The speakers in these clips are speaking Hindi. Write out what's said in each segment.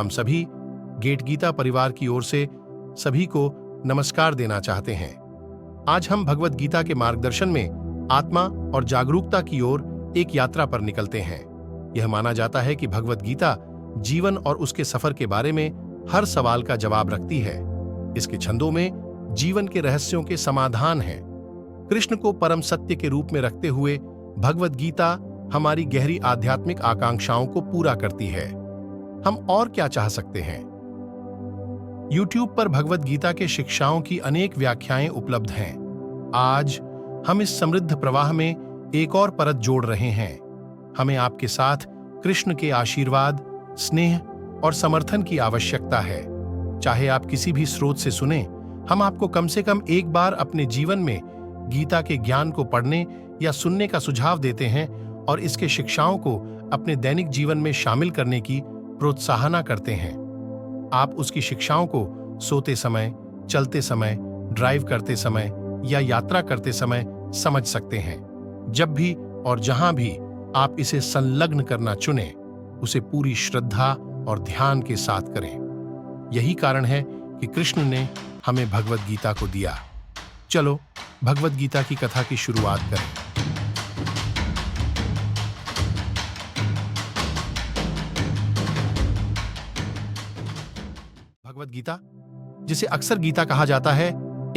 हम सभी गेट गीता परिवार की ओर से सभी को नमस्कार देना चाहते हैं। आज हम भगवद गीता के मार्गदर्शन में आत्मा और जागरूकता की ओर एक यात्रा पर निकलते हैं। यह माना जाता है कि भगवद गीता जीवन और उसके सफर के बारे में हर सवाल का जवाब रखती है। इसके छंदों में जीवन के रहस्यों के समाधान हैं। कृष्ण को परम सत्य के रूप में रखते हुए भगवद गीता हमारी गहरी आध्यात्मिक आकांक्षाओं को पूरा करती है। हम और क्या चाह सकते हैं? YouTube पर भगवद गीता के शिक्षाओं की अनेक व्याख्याएं उपलब्ध हैं। आज हम इस समृद्ध प्रवाह में एक और परत जोड़ रहे हैं। हमें आपके साथ कृष्ण के आशीर्वाद, स्नेह और समर्थन की आवश्यकता है। चाहे आप किसी भी स्रोत से सुने, हम आपको कम से कम एक बार अपने जीवन में गीता के ज्ञान को पढ़ने या सुनने का सुझाव देते हैं और इसके शिक्षाओं को अपने दैनिक जीवन में शामिल करने की प्रोत्साहना करते हैं। आप उसकी शिक्षाओं को सोते समय, चलते समय, ड्राइव करते समय या यात्रा करते समय समझ सकते हैं। जब भी और जहां भी आप इसे संलग्न करना चुनें, उसे पूरी श्रद्धा और ध्यान के साथ करें। यही कारण है कि कृष्ण ने हमें भगवद गीता को दिया। चलो भगवद गीता की कथा की शुरुआत करें। भगवद गीता, जिसे अक्सर गीता कहा जाता है,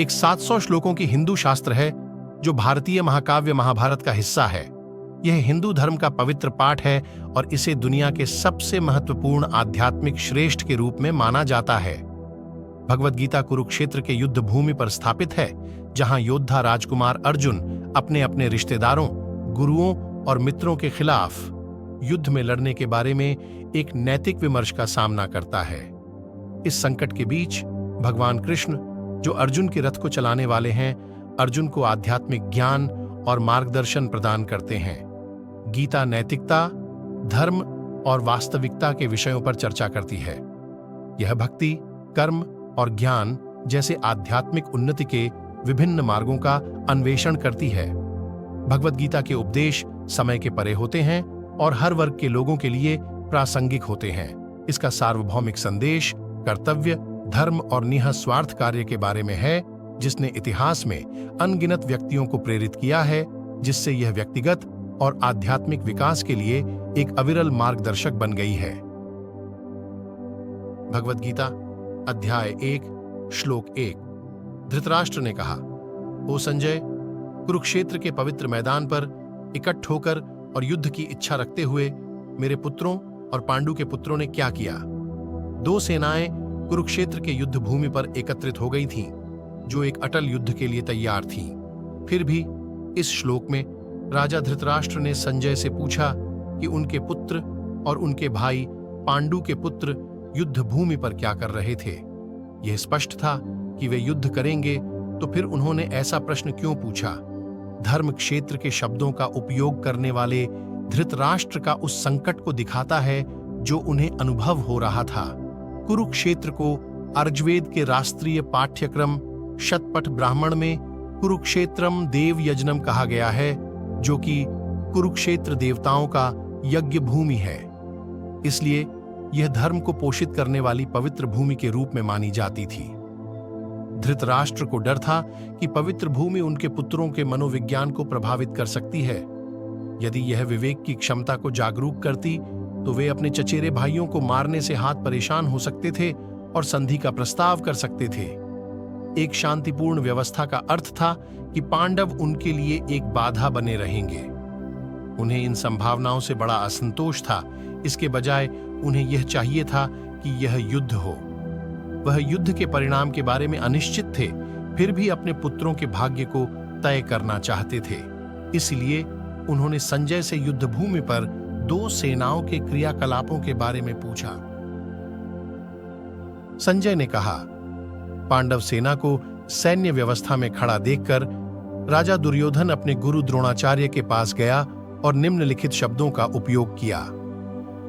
एक 700 श्लोकों की हिंदू शास्त्र है जो भारतीय महाकाव्य महाभारत का हिस्सा है। यह हिंदू धर्म का पवित्र पाठ है और इसे दुनिया के सबसे महत्वपूर्ण आध्यात्मिक श्रेष्ठ के रूप में माना जाता है। भगवद गीता कुरुक्षेत्र के युद्ध भूमि पर स्थापित है, जहां योद्धा राजकुमार अर्जुन अपने अपने रिश्तेदारों, गुरुओं और मित्रों के खिलाफ युद्ध में लड़ने के बारे में एक नैतिक विमर्श का सामना करता है। इस संकट के बीच भगवान कृष्ण, जो अर्जुन के रथ को चलाने वाले हैं, अर्जुन को आध्यात्मिक ज्ञान और मार्गदर्शन प्रदान करते हैं। गीता नैतिकता, धर्म और वास्तविकता के विषयों पर चर्चा करती है। यह भक्ति, कर्म और ज्ञान जैसे आध्यात्मिक उन्नति के विभिन्न मार्गों का अन्वेषण करती है। भगवद गीता के उपदेश समय के परे होते हैं और हर वर्ग के लोगों के लिए प्रासंगिक होते हैं। इसका सार्वभौमिक संदेश कर्तव्य, धर्म और निःस्वार्थ कार्य के बारे में है, जिसने इतिहास में अनगिनत व्यक्तियों को प्रेरित किया है, जिससे यह व्यक्तिगत और आध्यात्मिक विकास के लिए एक अविरल मार्गदर्शक बन गई है। भगवद गीता अध्याय 1, श्लोक 1। धृतराष्ट्र ने कहा, ओ संजय, कुरुक्षेत्र के पवित्र मैदान पर इकट्ठ होकर और युद्ध की इच्छा रखते हुए मेरे पुत्रों और पांडु के पुत्रों ने क्या किया? 2 सेनाएं कुरुक्षेत्र के युद्ध भूमि पर एकत्रित हो गई थीं, जो एक अटल युद्ध के लिए तैयार थीं। फिर भी इस श्लोक में राजा धृतराष्ट्र ने संजय से पूछा कि उनके पुत्र और उनके भाई पांडु के पुत्र युद्ध भूमि पर क्या कर रहे थे। यह स्पष्ट था कि वे युद्ध करेंगे, तो फिर उन्होंने ऐसा प्रश्न क्यों पूछा? धर्म क्षेत्र के शब्दों का उपयोग करने वाले धृतराष्ट्र का उस संकट को दिखाता है जो उन्हें अनुभव हो रहा था। कुरुक्षेत्र को अर्जुवेद के राष्ट्रीय पाठ्यक्रम शतपथ ब्राह्मण में कुरुक्षेत्रम देव यज्ञम कहा गया है, जो कि कुरुक्षेत्र देवताओं का यज्ञ भूमि है। इसलिए यह धर्म को पोषित करने वाली पवित्र भूमि के रूप में मानी जाती थी। धृतराष्ट्र को डर था कि पवित्र भूमि उनके पुत्रों के मनोविज्ञान को प्रभावित कर सकती है। यदि यह विवेक की क्षमता को जागरूक करती, तो वे अपने चचेरे भाइयों को मारने से हाथ परेशान हो सकते थे और संधि का प्रस्ताव कर सकते थे। एक शांतिपूर्ण व्यवस्था का अर्थ था कि पांडव उनके लिए एक बाधा बने रहेंगे। उन्हें इन संभावनाओं से बड़ा असंतोष था। इसके बजाय उन्हें यह चाहिए था कि यह युद्ध हो। वह युद्ध के परिणाम के बारे में अनिश्चित थे, फिर भी अपने पुत्रों के भाग्य को तय करना चाहते थे। इसलिए उन्होंने संजय से युद्ध भूमि पर 2 सेनाओं के क्रियाकलापों के बारे में पूछा। संजय ने कहा, पांडव सेना को सैन्य व्यवस्था में खड़ा देखकर राजा दुर्योधन अपने गुरु द्रोणाचार्य के पास गया और निम्नलिखित शब्दों का उपयोग किया।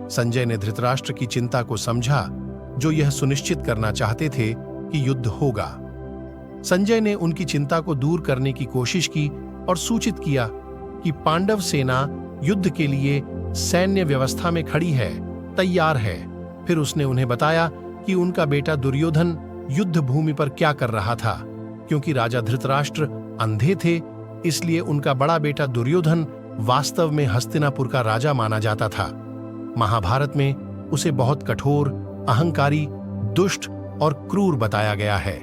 संजय ने धृतराष्ट्र की चिंता को समझा, जो यह सुनिश्चित करना चाहते थे कि युद्ध होगा। संजय ने उनकी चिंता को दूर करने की कोशिश की और सूचित किया कि पांडव सेना युद्ध के लिए सैन्य व्यवस्था में खड़ी है, तैयार है। फिर उसने उन्हें बताया कि उनका बेटा दुर्योधन युद्ध भूमि पर क्या कर रहा था। क्योंकि राजा धृतराष्ट्र अंधे थे, इसलिए उनका बड़ा बेटा दुर्योधन वास्तव में हस्तिनापुर का राजा माना जाता था। महाभारत में उसे बहुत कठोर, अहंकारी, दुष्ट और क्रूर बताया गया है।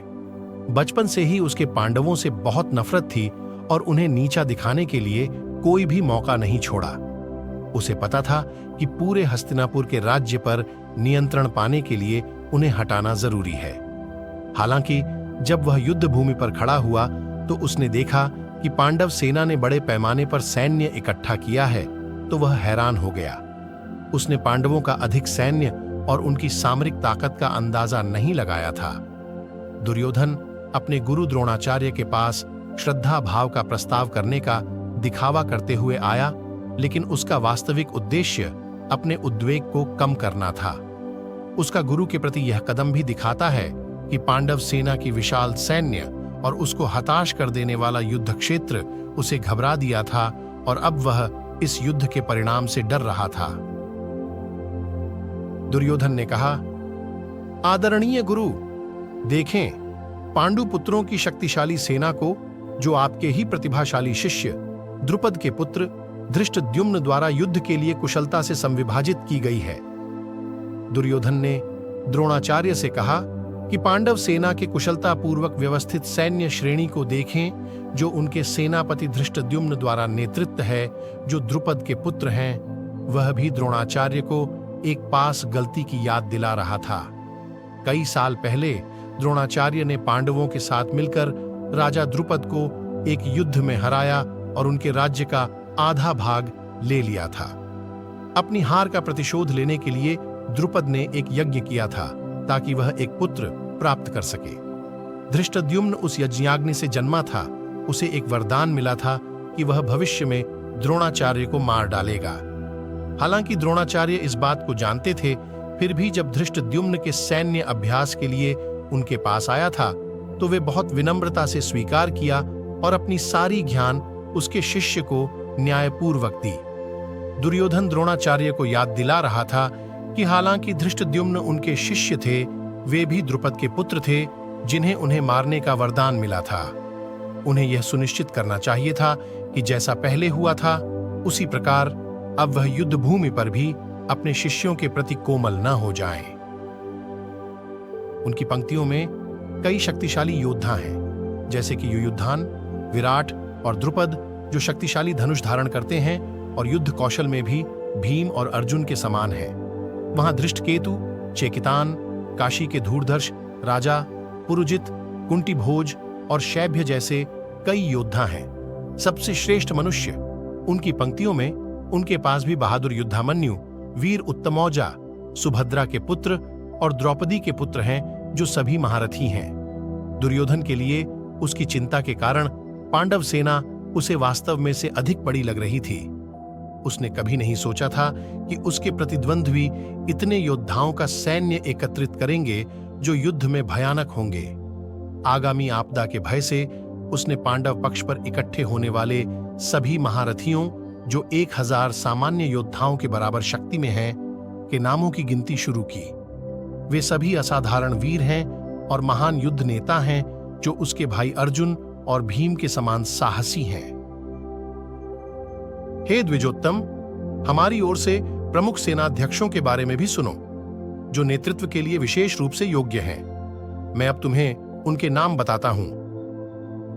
बचपन से ही उसके पांडवों से बहुत नफरत थी और उन्हें नीचा दिखाने के लिए कोई भी मौका नहीं छोड़ा। उसे पता था कि पूरे हस्तिनापुर के राज्य पर नियंत्रण पाने के लिए उन्हें हटाना जरूरी है। हालांकि जब वह युद्ध भूमि पर खड़ा हुआ तो उसने देखा कि पांडव सेना ने बड़े पैमाने पर सैन्य इकट्ठा किया है, तो वह हैरान हो गया। उसने पांडवों का अधिक सैन्य और उनकी सामरिक ताकत का अंदाजा नहीं लगाया था। दुर्योधन अपने गुरु द्रोणाचार्य के पास श्रद्धा भाव का प्रस्ताव करने का दिखावा करते हुए आया, लेकिन उसका वास्तविक उद्देश्य अपने उद्वेग को कम करना था। उसका गुरु के प्रति यह कदम भी दिखाता है कि पांडव सेना की विशाल सैन्य और उसको हताश कर देने वाला युद्ध क्षेत्र उसे घबरा दिया था और अब वह इस युद्ध के परिणाम से डर रहा था। दुर्योधन ने कहा, आदरणीय गुरु, देखें, पांडु पुत्रों की शक्तिशाली सेना को जो आपके ही प्रतिभाशाली शिष्य द्रुपद के पुत्र धृष्टद्युम्न द्वारा युद्ध के लिए कुशलता से संविभाजित की गई है। दुर्योधन ने द्रोणाचार्य से कहा कि पांडव सेना के कुशलतापूर्वक व्यवस्थित सैन्य श्रेणी को देखें जो उनके सेनापति धृष्टद्युम्न द्वारा नेतृत्व है, जो द्रुपद के पुत्र हैं। वह भी द्रोणाचार्य को एक पास गलती की याद दिला रहा था। कई साल पहले द्रोणाचार्य ने पांडवों के साथ मिलकर राजा द्रुपद को एक युद्ध में हराया और उनके राज्य का आधा भाग ले लिया था। अपनी हार का प्रतिशोध लेने के लिए द्रुपद ने एक यज्ञ किया था ताकि वह एक पुत्र प्राप्त कर सके। धृष्टद्युम्न उस यज्ञाग्नि से जन्मा था। उसे एक वरदान मिला था कि वह भविष्य में द्रोणाचार्य को मार डालेगा। हालांकि द्रोणाचार्य इस बात को जानते थे, फिर भी जब धृष्टद्युम्न के सैन्य अभ्यास के लिए उनके पास आया था तो वे बहुत विनम्रता से स्वीकार किया और अपनी सारी ज्ञान उसके शिष्य को न्यायपूर्वक दी। दुर्योधन द्रोणाचार्य को याद दिला रहा था कि हालांकि धृष्टद्युम्न उनके शिष्य थे, वे भी द्रुपद के पुत्र थे जिन्हें उन्हें मारने का वरदान मिला था। उन्हें यह सुनिश्चित करना चाहिए था कि जैसा पहले हुआ था उसी प्रकार अब वह युद्ध भूमि पर भी अपने शिष्यों के प्रति कोमल न हो जाएं। उनकी पंक्तियों में कई शक्तिशाली योद्धा हैं, जैसे कि युयुधान, विराट और द्रुपद, जो शक्तिशाली धनुष धारण करते हैं और युद्ध कौशल में भी भीम और अर्जुन के समान हैं। वहां धृष्टकेतु, चेकितान, काशी के धूर्धर्ष राजा, पुरुजित, कुंतीभोज और शैभ्य जैसे कई योद्धा हैं। सबसे श्रेष्ठ मनुष्य। उनकी पंक्तियों में उनके पास भी बहादुर युद्धामन्यु, वीर उत्तमौजा, सुभद्रा के पुत्र और द्रौपदी के पुत्र हैं, जो सभी महारथी हैं। दुर्योधन के लिए उसकी चिंता के कारण पांडव सेना उसे वास्तव में से अधिक बड़ी लग रही थी। उसने कभी नहीं सोचा था कि उसके प्रतिद्वंद्वी इतने योद्धाओं का सैन्य एकत्रित करेंगे जो युद्ध में भयानक होंगे। आगामी आपदा के भय से उसने पांडव पक्ष पर इकट्ठे होने वाले सभी महारथियों, जो 1000 सामान्य योद्धाओं के बराबर शक्ति में हैं, के नामों की गिनती शुरू की। वे सभी असाधारण वीर हैं और महान युद्ध नेता हैं, जो उसके भाई अर्जुन और भीम के समान साहसी हैं। हे द्विजोत्तम, हमारी ओर से प्रमुख सेनाध्यक्षों के बारे में भी सुनो, जो नेतृत्व के लिए विशेष रूप से योग्य हैं। मैं अब तुम्हें उनके नाम बताता हूं।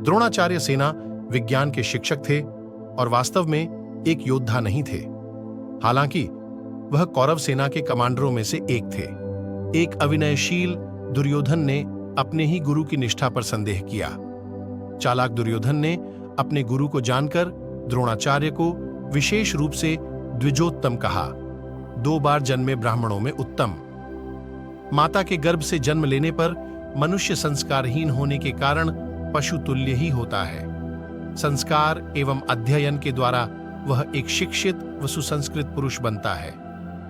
द्रोणाचार्य सेना विज्ञान के शिक्षक थे और वास्तव में एक योद्धा नहीं थे। हालांकि वह कौरव सेना के कमांडरों में से एक थे। एक अविनयशील दुर्योधन ने अपने ही गुरु की निष्ठा पर संदेह किया। चालाक दुर्योधन ने अपने गुरु को जानकर द्रोणाचार्य को विशेष रूप से द्विजोत्तम कहा। 2 बार जन्मे ब्राह्मणों में उत्तम। माता के गर्भ से जन्म लेने पर मनुष्य संस्कारहीन होने के कारण पशु तुल्य ही होता है। संस्कार एवं अध्ययन के द्वारा वह एक शिक्षित व सुसंस्कृत पुरुष बनता है।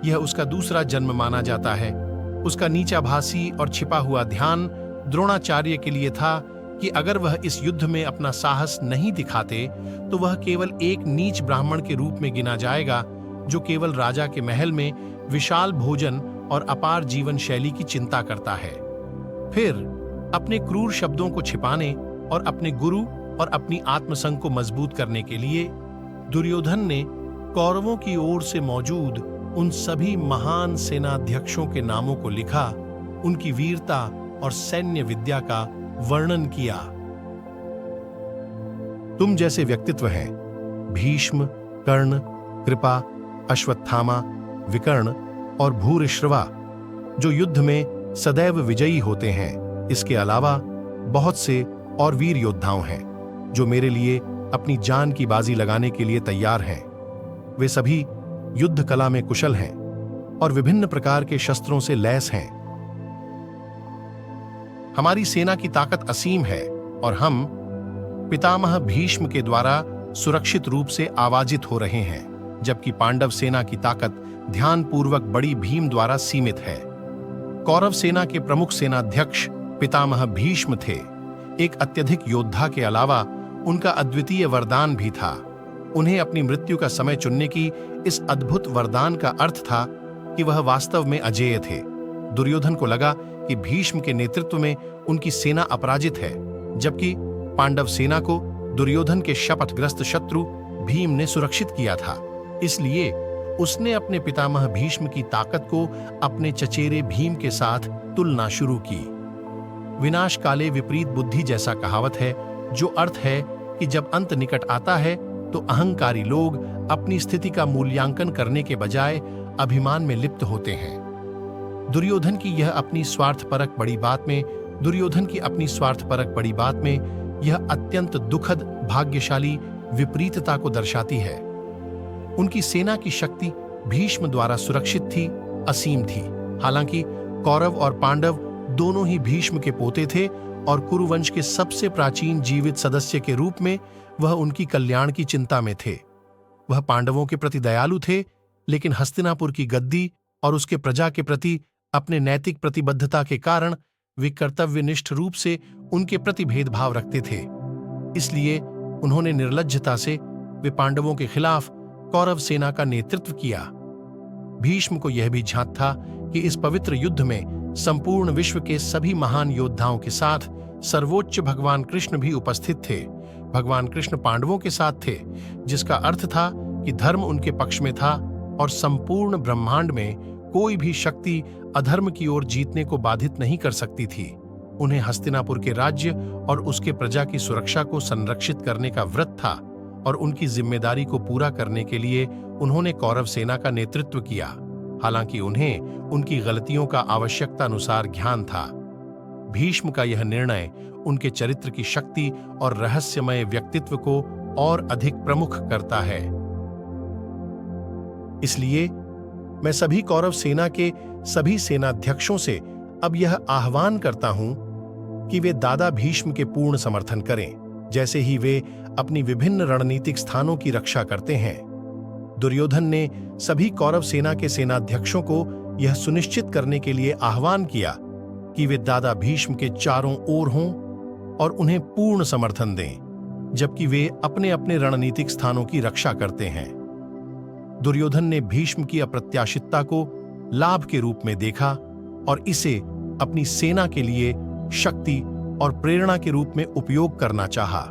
यह उसका दूसरा जन्म माना जाता है। उसका नीचाभासी और छिपा हुआ ध्यान द्रोणाचार्य के लिए था कि अगर वह इस युद्ध में अपना साहस नहीं दिखाते तो वह केवल एक नीच ब्राह्मण के रूप में गिना जाएगा, जो केवल राजा के महल में विशाल भोजन और अपार जीवन शैली की चिंता करता है। फिर अपने क्रूर शब्दों को छिपाने और अपने गुरु और अपनी आत्मसंग को मजबूत करने के लिए दुर्योधन ने कौरवों की ओर से मौजूद उन सभी महान सेनाध्यक्षों के नामों को लिखा, उनकी वीरता और सैन्य विद्या का वर्णन किया। तुम जैसे व्यक्तित्व हैं भीष्म, कर्ण, कृपा, अश्वत्थामा, विकर्ण और भूरिश्रवा, जो युद्ध में सदैव विजयी होते हैं। इसके अलावा बहुत से और वीर योद्धाओं हैं जो मेरे लिए अपनी जान की बाजी लगाने के लिए तैयार हैं। वे सभी युद्ध कला में कुशल हैं और विभिन्न प्रकार के शस्त्रों से लैस हैं। हमारी सेना की ताकत असीम है और हम पितामह भीष्म के द्वारा सुरक्षित रूप से आवाजित हो रहे हैं, जबकि पांडव सेना की ताकत ध्यानपूर्वक बड़ी भीम द्वारा सीमित है। कौरव सेना के प्रमुख सेनाध्यक्ष पितामह भीष्म थे। एक अत्यधिक योद्धा के अलावा उनका अद्वितीय वरदान भी था। उन्हें अपनी मृत्यु का समय चुनने की इस अद्भुत वरदान का अर्थ था कि वह वास्तव में अजेय थे। दुर्योधन को लगा कि भीष्म के नेतृत्व में उनकी सेना अपराजित है, जबकि पांडव सेना को दुर्योधन के शपथग्रस्त शत्रु भीम ने सुरक्षित किया था। इसलिए उसने अपने पितामह भीष्म की ताकत को अपने चचेरे भीम के साथ तुलना शुरू की। विनाश काले विपरीत बुद्धि जैसा कहावत है, जो अर्थ है कि जब अंत निकट आता है तो अहंकारी लोग अपनी स्थिति का मूल्यांकन करने के बजाय अभिमान में लिप्त होते हैं। दुर्योधन की अपनी स्वार्थपरक बड़ी बात में यह अत्यंत दुखद भाग्यशाली विपरीतता को दर्शाती है। उनकी सेना की शक्ति भीष्म द्वारा सुरक्षित थी, असीम थी। हालांकि कौरव और पांडव दोनों ही भीष्म के पोते थे और कुरुवंश के सबसे प्राचीन जीवित सदस्य के रूप में वह उनकी कल्याण की चिंता में थे। वह पांडवों के प्रति दयालु थे, लेकिन हस्तिनापुर की गद्दी और उसके प्रजा के प्रति अपने नैतिक प्रतिबद्धता के कारण वे कर्तव्यनिष्ठ रूप से उनके प्रति भेदभाव रखते थे। इसलिए उन्होंने निर्लज्जता से वे पांडवों के खिलाफ कौरव सेना का नेतृत्व किया। भीष्म को यह भी झांक था कि इस पवित्र युद्ध में संपूर्ण विश्व के सभी महान योद्धाओं के साथ सर्वोच्च भगवान कृष्ण भी उपस्थित थे। भगवान कृष्ण पांडवों के साथ थे, जिसका अर्थ था कि धर्म उनके पक्ष में था और संपूर्ण ब्रह्मांड में कोई भी शक्ति अधर्म की ओर जीतने को बाधित नहीं कर सकती थी। उन्हें हस्तिनापुर के राज्य और उसके प्रजा की सुरक्षा को संरक्षित करने का व्रत था और उनकी जिम्मेदारी को पूरा करने के लिए उन्होंने कौरव सेना का नेतृत्व किया। हालांकि उन्हें उनकी गलतियों का आवश्यकता अनुसार ज्ञान था। भीष्म का यह निर्णय उनके चरित्र की शक्ति और रहस्यमय व्यक्तित्व को और अधिक प्रमुख करता है। इसलिए मैं सभी कौरव सेना के सभी सेनाध्यक्षों से अब यह आह्वान करता हूं कि वे दादा भीष्म के पूर्ण समर्थन करें, जैसे ही वे अपनी विभिन्न रणनीतिक स्थानों की रक्षा करते हैं। दुर्योधन ने सभी कौरव सेना के सेनाध्यक्षों को यह सुनिश्चित करने के लिए आह्वान किया कि वे दादा भीष्म के चारों ओर हों और उन्हें पूर्ण समर्थन दें, जबकि वे अपने अपने रणनीतिक स्थानों की रक्षा करते हैं। दुर्योधन ने भीष्म की अप्रत्याशितता को लाभ के रूप में देखा और इसे अपनी सेना के लिए शक्ति और प्रेरणा के रूप में उपयोग करना चाहा।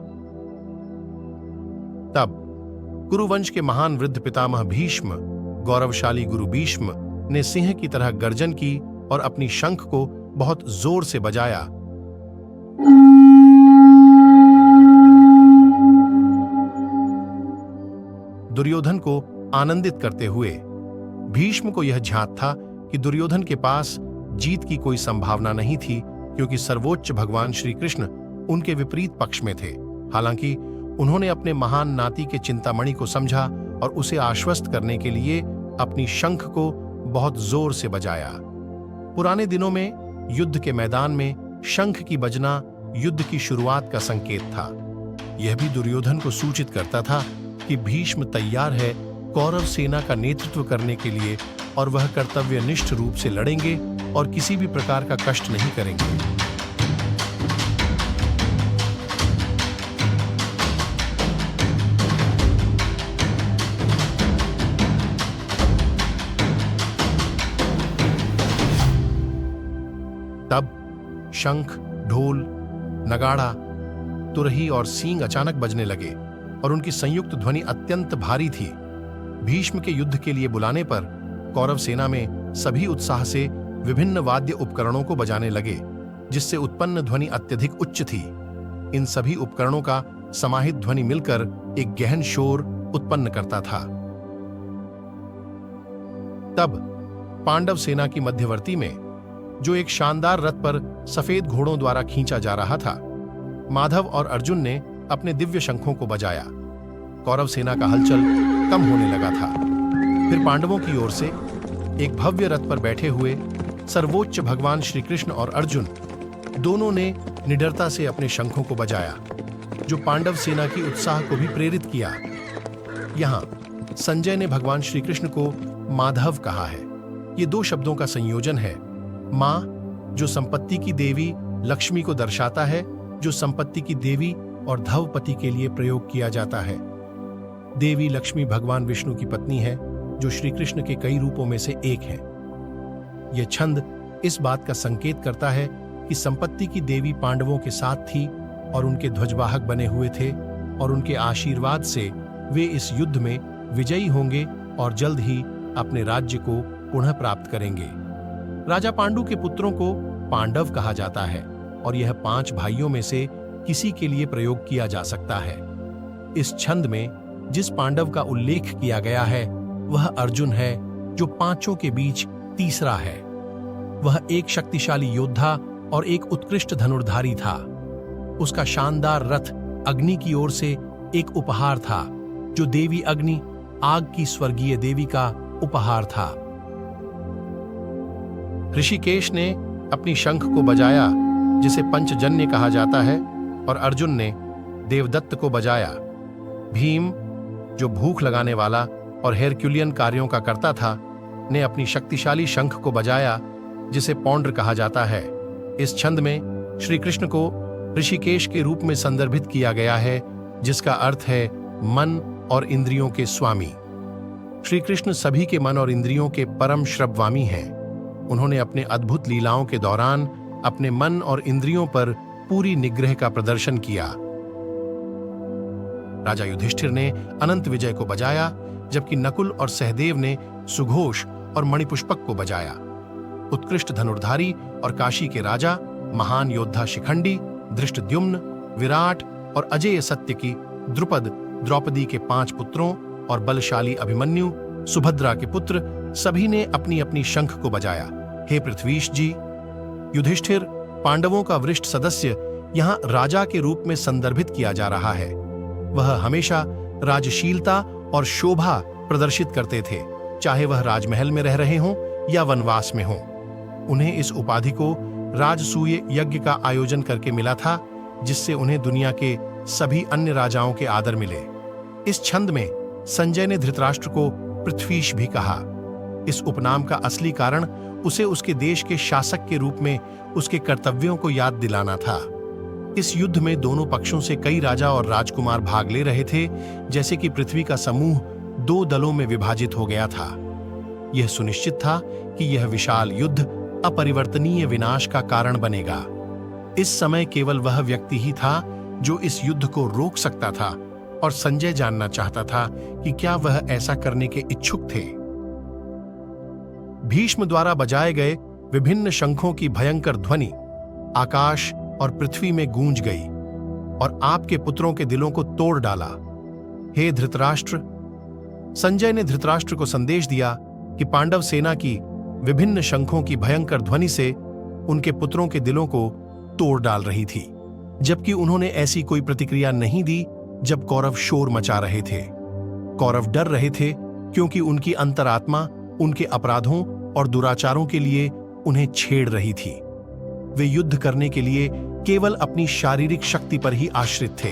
तब कुरुवंश के महान वृद्ध पितामह भीष्म, गौरवशाली गुरु भीष्म ने सिंह की तरह गर्जन की और अपनी शंख को बहुत जोर से बजाया। दुर्योधन को आनंदित करते हुए। भीष्म को यह झांक था कि दुर्योधन के पास जीत की कोई संभावना नहीं थी, क्योंकि सर्वोच्च भगवान श्री कृष्ण उनके विपरीत पक्ष में थे। हालांकि उन्होंने अपने महान नाती के चिंतामणि को समझा और उसे आश्वस्त करने के लिए अपनी शंख को बहुत जोर से बजाया। पुराने दिनों में युद्ध के मैदान में शंख की बजना युद्ध की शुरुआत का संकेत था। यह भी दुर्योधन को सूचित करता था कि भीष्म तैयार है कौरव सेना का नेतृत्व करने के लिए और वह कर्तव्यनिष्ठ रूप से लड़ेंगे और किसी भी प्रकार का कष्ट नहीं करेंगे। तब शंख, ढोल, नगाड़ा, तुरही और सींग अचानक बजने लगे और उनकी संयुक्त ध्वनि अत्यंत भारी थी। भीष्म के युद्ध के लिए बुलाने पर कौरव सेना में सभी उत्साह से विभिन्न वाद्य उपकरणों को बजाने लगे, जिससे उत्पन्न ध्वनि अत्यधिक उच्च थी। इन सभी उपकरणों का समाहित ध्वनि मिलकर एक गहन शोर उत्पन्न करता था। तब पांडव सेना की मध्यवर्ती में, जो एक शानदार रथ पर सफेद घोड़ों द्वारा खींचा जा रहा था, माधव और अर्जुन ने अपने दिव्य शंखों को बजाया। कौरव सेना का हलचल कम होने लगा था। फिर पांडवों की ओर से एक भव्य रथ पर बैठे हुए सर्वोच्च भगवान श्री कृष्ण और अर्जुन दोनों ने निडरता से अपने शंखों को बजाया, जो पांडव सेना की उत्साह को भी प्रेरित किया। यहाँ संजय ने भगवान श्री कृष्ण को माधव कहा है। ये दो शब्दों का संयोजन है। मां, जो संपत्ति की देवी लक्ष्मी को दर्शाता है, जो संपत्ति की देवी और धवपति के लिए प्रयोग किया जाता है। देवी लक्ष्मी भगवान विष्णु की पत्नी है, जो श्री कृष्ण के कई रूपों में से एक है। यह छंद इस बात का संकेत करता है कि संपत्ति की देवी पांडवों के साथ थी और उनके ध्वजवाहक बने हुए थे, और उनके आशीर्वाद से वे इस युद्ध में विजयी होंगे और जल्द ही अपने राज्य को पुनः प्राप्त करेंगे। राजा पांडु के पुत्रों को पांडव कहा जाता है और यह 5 भाइयों में से किसी के लिए प्रयोग किया जा सकता है। इस छंद में जिस पांडव का उल्लेख किया गया है वह अर्जुन है, जो 5 के बीच तीसरा है। वह एक शक्तिशाली योद्धा और एक उत्कृष्ट धनुर्धारी था। उसका शानदार रथ अग्नि की ओर से एक उपहार था, जो देवी अग्नि, आग की स्वर्गीय देवी का उपहार था। ऋषिकेश ने अपनी शंख को बजाया, जिसे पंचजन्य कहा जाता है, और अर्जुन ने देवदत्त को बजाया। भीम, जो भूख लगाने वाला और हेरक्यूलियन कार्यों का करता था, ने अपनी शक्तिशाली शंख को बजाया, जिसे पौंड्र कहा जाता है। इस छंद में श्री कृष्ण को ऋषिकेश के रूप में संदर्भित किया गया है, जिसका अर्थ है मन और इंद्रियों के स्वामी। श्री कृष्ण सभी के मन और इंद्रियों के परम श्रववामी हैं। उन्होंने अपने अद्भुत लीलाओं के दौरान अपने मन और इंद्रियों पर पूरी निग्रह का प्रदर्शन किया। राजा युधिष्ठिर ने अनंत विजय को बजाया, जबकि नकुल और सहदेव ने सुघोष और मणिपुष्पक को बजाया। उत्कृष्ट धनुर्धारी और काशी के राजा, महान योद्धा शिखंडी, धृष्टद्युम्न, विराट और अजेय सत्यकी, द्रुपद, द्रौपदी के 5 पुत्रों और बलशाली अभिमन्यु, सुभद्रा के पुत्र, सभी ने अपनी अपनी शंख को बजाया। हे पृथ्वीश जी, युधिष्ठिर, पांडवों का वरिष्ठ सदस्य, यहाँ राजा के रूप में संदर्भित किया जा रहा है। वह हमेशा राजशीलता और शोभा प्रदर्शित करते थे, चाहे वह राजमहल में रह रहे हों या वनवास में हों। उन्हें इस उपाधि को राजसूय यज्ञ का आयोजन करके मिला था, जिससे उन्हें दुनिया के सभी अन्य राजाओं के आदर मिले। इस छंद में संजय ने धृतराष्ट्र को पृथ्वीश भी कहा। इस उपनाम का असली कारण उसे उसके देश के शासक के रूप में उसके कर्तव्यों को याद दिलाना था। इस युद्ध में दोनों पक्षों से कई राजा और राजकुमार भाग ले रहे थे, जैसे कि पृथ्वी का समूह 2 दलों में विभाजित हो गया था। यह सुनिश्चित था कि यह विशाल युद्ध अपरिवर्तनीय विनाश का कारण बनेगा। इस समय केवल वह व्यक्ति ही था जो इस युद्ध को रोक सकता था, और संजय जानना चाहता था कि क्या वह ऐसा करने के इच्छुक थे। भीष्म द्वारा बजाए गए विभिन्न शंखों की भयंकर ध्वनि आकाश और पृथ्वी में गूंज गई और आपके पुत्रों के दिलों को तोड़ डाला। हे धृतराष्ट्र, संजय ने धृतराष्ट्र को संदेश दिया कि पांडव सेना की विभिन्न शंखों की भयंकर ध्वनि से उनके पुत्रों के दिलों को तोड़ डाल रही थी, जबकि उन्होंने ऐसी कोई प्रतिक्रिया नहीं दी जब कौरव शोर मचा रहे थे। कौरव डर रहे थे क्योंकि उनकी अंतरात्मा उनके अपराधों और दुराचारों के लिए उन्हें छेड़ रही थी। वे युद्ध करने के लिए केवल अपनी शारीरिक शक्ति पर ही आश्रित थे।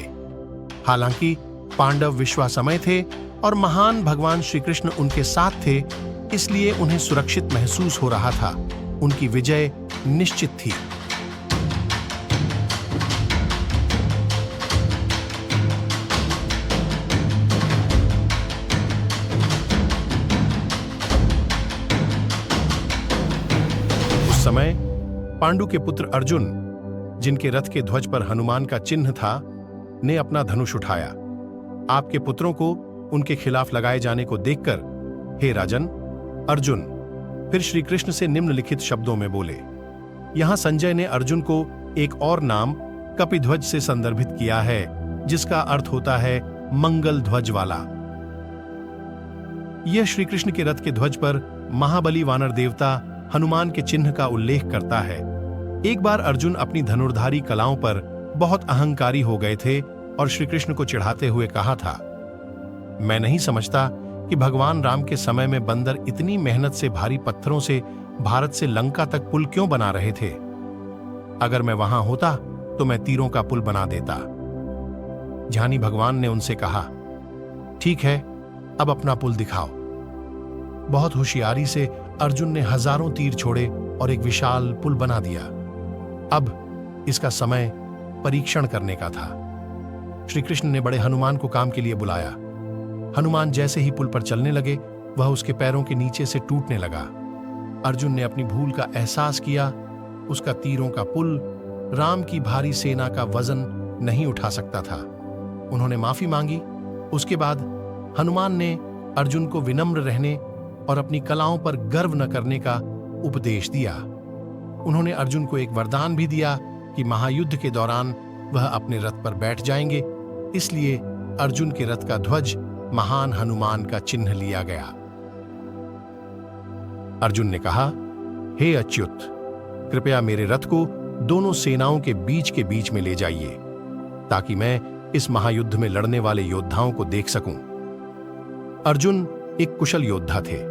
हालांकि पांडव विश्वासमय थे और महान भगवान श्री कृष्ण उनके साथ थे, इसलिए उन्हें सुरक्षित महसूस हो रहा था। उनकी विजय निश्चित थी। उस समय पांडु के पुत्र अर्जुन, जिनके रथ के ध्वज पर हनुमान का चिन्ह था, ने अपना धनुष उठाया। आपके पुत्रों को उनके खिलाफ लगाए जाने को देखकर हे राजन, अर्जुन फिर श्री कृष्ण से निम्नलिखित शब्दों में बोले। यहां संजय ने अर्जुन को एक और नाम कपिध्वज से संदर्भित किया है, जिसका अर्थ होता है मंगल ध्वज वाला। यह श्री कृष्ण के रथ के ध्वज पर महाबली वानर देवता हनुमान के चिन्ह का उल्लेख करता है। एक बार अर्जुन अपनी धनुर्धारी कलाओं पर बहुत अहंकारी हो गए थे और श्री कृष्ण को चिढ़ाते हुए कहा था, मैं नहीं समझता कि भगवान राम के समय में बंदर इतनी मेहनत से भारी पत्थरों से भारत से लंका तक पुल क्यों बना रहे थे। अगर मैं वहां होता तो मैं तीरों का पुल बना देता। ज्ञानी भगवान ने उनसे कहा, ठीक है, अब अपना पुल दिखाओ। बहुत होशियारी से अर्जुन ने हजारों तीर छोड़े और एक विशाल पुल बना दिया। अब इसका समय परीक्षण करने का था। श्री कृष्ण ने बड़े हनुमान को काम के लिए बुलाया। हनुमान जैसे ही पुल पर चलने लगे, वह उसके पैरों के नीचे से टूटने लगा। अर्जुन ने अपनी भूल का एहसास किया। उसका तीरों का पुल राम की भारी सेना का वजन नहीं उठा सकता था। उन्होंने माफी मांगी। उसके बाद हनुमान ने अर्जुन को विनम्र रहने और अपनी कलाओं पर गर्व न करने का उपदेश दिया। उन्होंने अर्जुन को एक वरदान भी दिया कि महायुद्ध के दौरान वह अपने रथ पर बैठ जाएंगे। इसलिए अर्जुन के रथ का ध्वज महान हनुमान का चिन्ह लिया गया। अर्जुन ने कहा, हे अच्युत, कृपया मेरे रथ को दोनों सेनाओं के बीच में ले जाइए, ताकि मैं इस महायुद्ध में लड़ने वाले योद्धाओं को देख सकूं। अर्जुन एक कुशल योद्धा थे